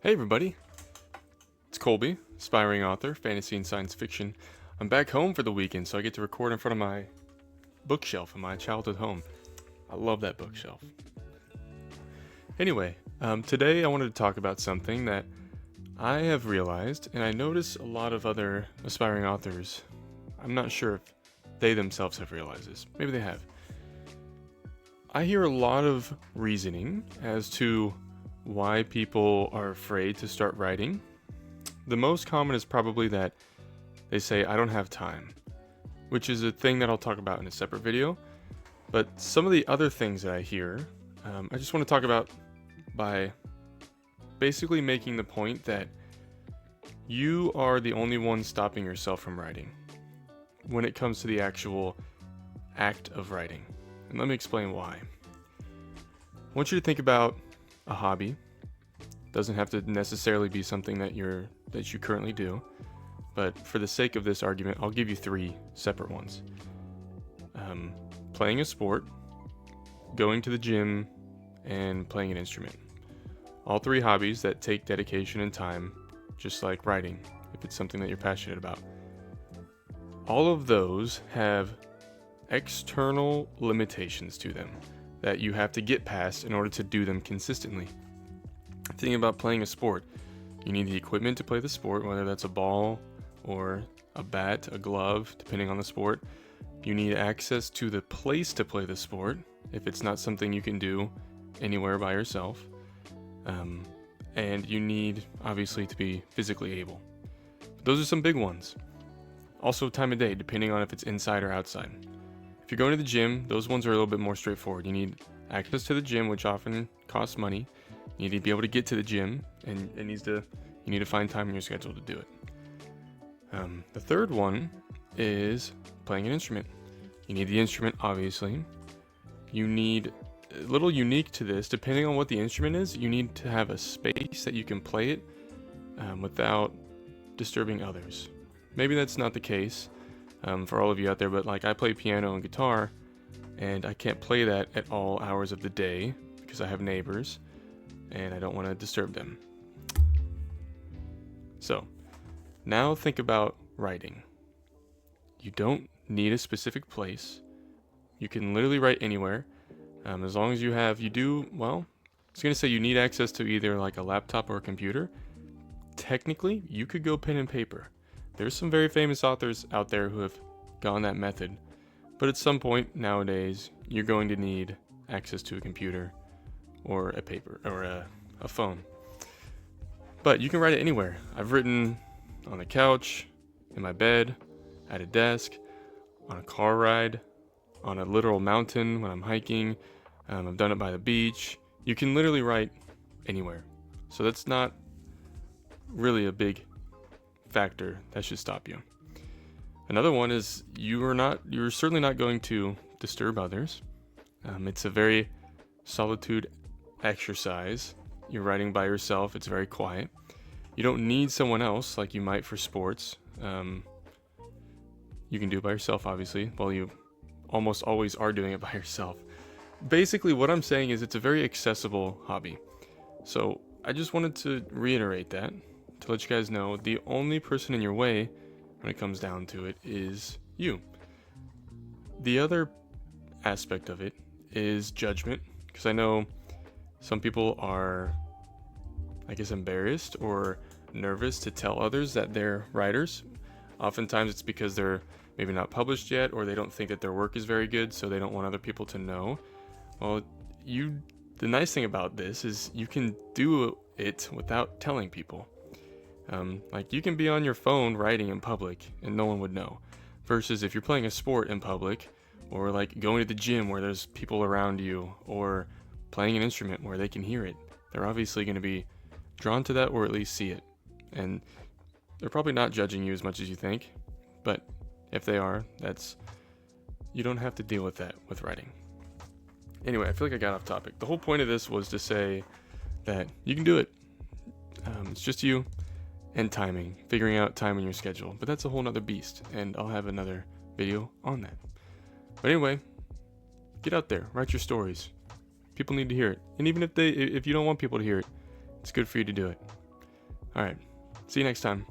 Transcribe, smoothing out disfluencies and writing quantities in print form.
Hey everybody, it's Colby, aspiring author, fantasy and science fiction. I'm back home for the weekend, so I get to record in front of my bookshelf in my childhood home. I love that bookshelf. Anyway, today I wanted to talk about something that I have realized, and I notice a lot of other aspiring authors. I'm not sure if they themselves have realized this. Maybe they have. I hear a lot of reasoning as to why people are afraid to start writing. The most common is probably that they say, I don't have time, which is a thing that I'll talk about in a separate video. But some of the other things that I hear, I just want to talk about by basically making the point that you are the only one stopping yourself from writing when it comes to the actual act of writing. And let me explain why. I want you to think about a hobby. Doesn't have to necessarily be something that you currently do, but for the sake of this argument, I'll give you three separate ones. Playing a sport, going to the gym, and playing an instrument. All three hobbies that take dedication and time, just like writing, if it's something that you're passionate about. All of those have external limitations to them that you have to get past in order to do them consistently. Thinking about playing a sport, you need the equipment to play the sport, whether that's a ball or a bat, a glove, depending on the sport. You need access to the place to play the sport, if it's not something you can do anywhere by yourself. And you need, obviously, to be physically able. Those are some big ones. Also, time of day, depending on if it's inside or outside. If you're going to the gym, those ones are a little bit more straightforward. You need access to the gym, which often costs money. You need to be able to get to the gym, and you need to find time in your schedule to do it. The third one is playing an instrument. You need the instrument, obviously. You need, a little unique to this, depending on what the instrument is, you need to have a space that you can play it without disturbing others. Maybe that's not the case for all of you out there, but like I play piano and guitar, and I can't play that at all hours of the day because I have neighbors and I don't want to disturb them. So, now think about writing. You don't need a specific place. You can literally write anywhere. As long as I was going to say you need access to either like a laptop or a computer. Technically, you could go pen and paper. There's some very famous authors out there who have gone that method. But at some point nowadays, you're going to need access to a computer or a paper or a phone. But you can write it anywhere. I've written on the couch, in my bed, at a desk, on a car ride, on a literal mountain when I'm hiking. I've done it by the beach. You can literally write anywhere. So that's not really a big factor that should stop you. Another one is you're certainly not going to disturb others. It's a very solitude exercise. You're writing by yourself. It's very quiet. You don't need someone else like you might for sports. You can do it by yourself, obviously. Well, you almost always are doing it by yourself. Basically, what I'm saying is it's a very accessible hobby. So I just wanted to reiterate that to let you guys know the only person in your way when it comes down to it is you. The other aspect of it is judgment, because I know some people are, I guess, embarrassed or nervous to tell others that they're writers. Oftentimes it's because they're maybe not published yet, or they don't think that their work is very good, so they don't want other people to know. Well, the nice thing about this is you can do it without telling people. Like you can be on your phone writing in public and no one would know. Versus if you're playing a sport in public, or like going to the gym where there's people around you, or playing an instrument where they can hear it, they're obviously going to be drawn to that or at least see it. And they're probably not judging you as much as you think, but if they are, you don't have to deal with that with writing. Anyway, I feel like I got off topic. The whole point of this was to say that you can do it. It's just you and timing, figuring out time in your schedule. But that's a whole nother beast, and I'll have another video on that. But anyway, get out there, write your stories. People need to hear it. And even if you don't want people to hear it, it's good for you to do it. All right. See you next time.